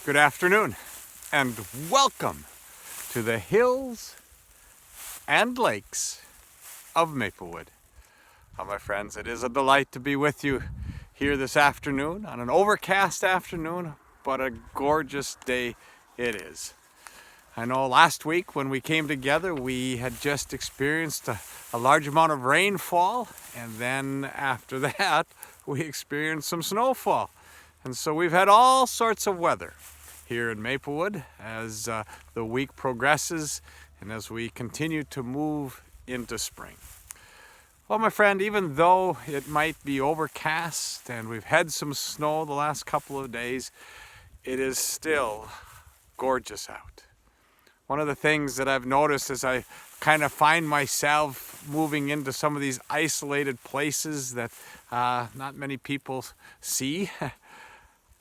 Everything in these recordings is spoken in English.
Good afternoon, and welcome to the hills and lakes of Maplewood. My friends, it is a delight to be with you here this afternoon on an overcast afternoon, but a gorgeous day it is. I know last week when we came together, we had just experienced a large amount of rainfall, and then after that, we experienced some snowfall. And so we've had all sorts of weather here in Maplewood as the week progresses and as we continue to move into spring. Well, my friend, even though it might be overcast and we've had some snow the last couple of days, it is still gorgeous out. One of the things that I've noticed as I kind of find myself moving into some of these isolated places that not many people see,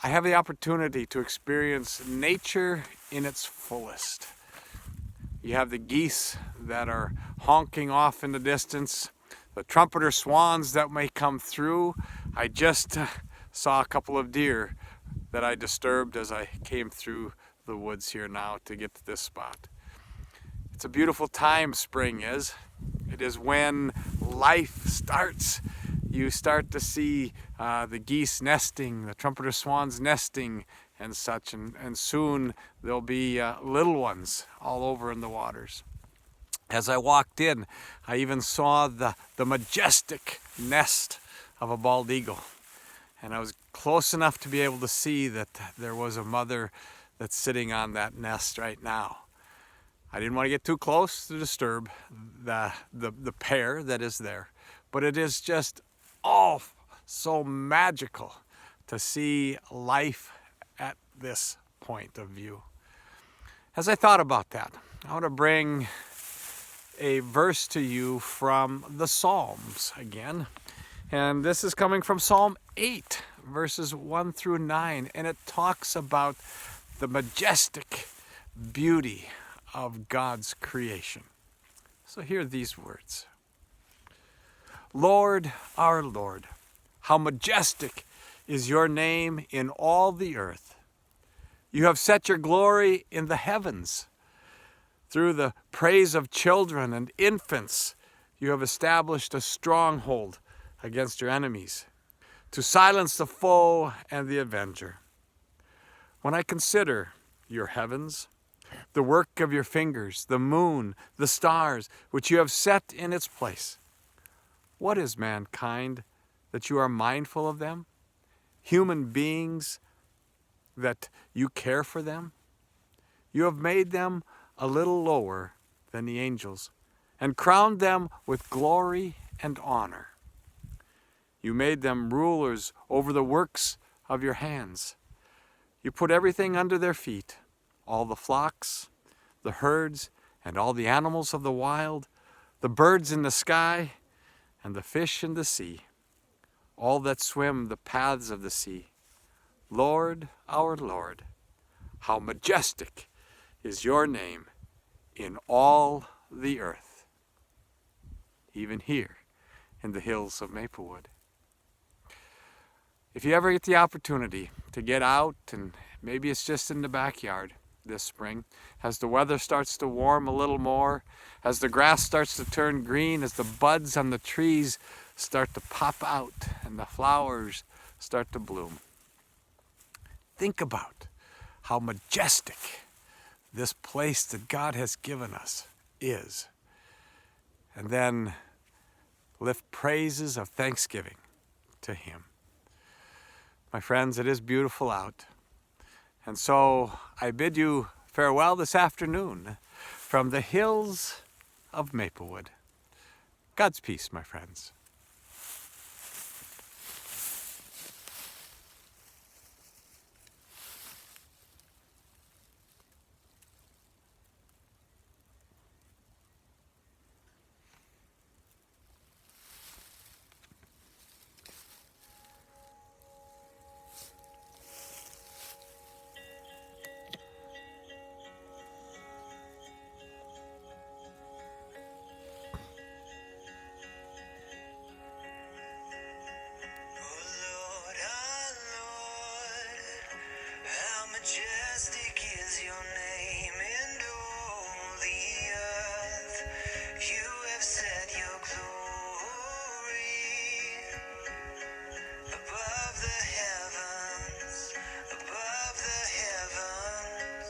I have the opportunity to experience nature in its fullest. You have the geese that are honking off in the distance, the trumpeter swans that may come through. I just saw a couple of deer that I disturbed as I came through the woods here now to get to this spot. It's a beautiful time, spring is. It is when life starts. You start to see the geese nesting, the trumpeter swans nesting and such, and soon there'll be little ones all over in the waters. As I walked in, I even saw the majestic nest of a bald eagle. And I was close enough to be able to see that there was a mother that's sitting on that nest right now. I didn't want to get too close to disturb the pair that is there, but it is just so magical to see life at this point of view. As I thought about that, I want to bring a verse to you from the Psalms again. And this is coming from Psalm 8, verses 1 through 9. And it talks about the majestic beauty of God's creation. So hear these words. Lord, our Lord, how majestic is your name in all the earth. You have set your glory in the heavens. Through the praise of children and infants, you have established a stronghold against your enemies, to silence the foe and the avenger. When I consider your heavens, the work of your fingers, the moon, the stars, which you have set in its place, what is mankind that you are mindful of them? Human beings that you care for them? You have made them a little lower than the angels and crowned them with glory and honor. You made them rulers over the works of your hands. You put everything under their feet, all the flocks, the herds, and all the animals of the wild, the birds in the sky, and the fish in the sea, all that swim the paths of the sea. Lord, our Lord, how majestic is your name in all the earth, even here in the hills of Maplewood. If you ever get the opportunity to get out, and maybe it's just in the backyard this spring, as the weather starts to warm a little more, as the grass starts to turn green, as the buds on the trees start to pop out and the flowers start to bloom, think about how majestic this place that God has given us is. And then lift praises of thanksgiving to Him. My friends, it is beautiful out. And so I bid you farewell this afternoon from the hills of Maplewood. God's peace, my friends. Just your name in all the earth. You have set your glory above the heavens, above the heavens.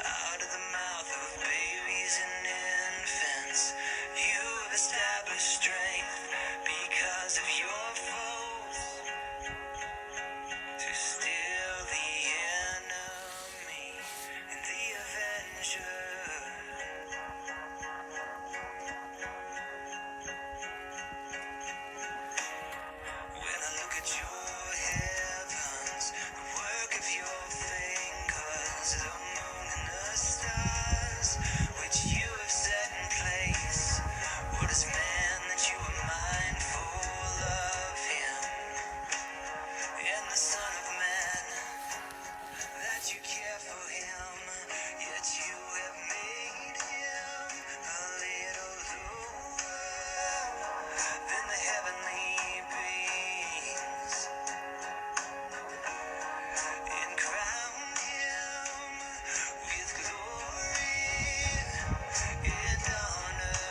Out of the mouth of babies and infants, you have established strength because of your foes, to still the enemy and the avenger. When I look at your heavens, the work of your fingers, the moon and the stars, which you have set in place. What is man that you are mindful of him, and the Son of Man that you care for him? Yet you have made him a little lower than the heavenly beings, and crowned him with glory and honor.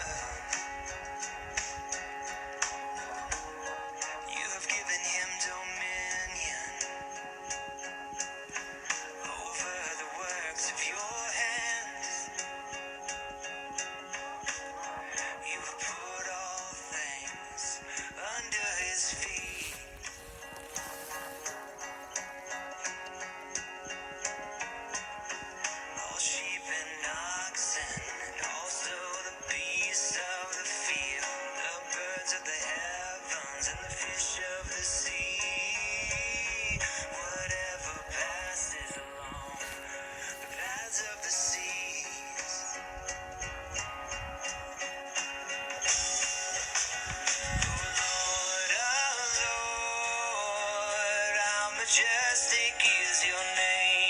You have given him dominion over the works of your hands. You have put all things under his feet. All sheep and oxen, and also the beasts of the field, the birds of the heavens, and the fish of the sea. Whatever passes along the paths of the seas. Lord, how majestic is your name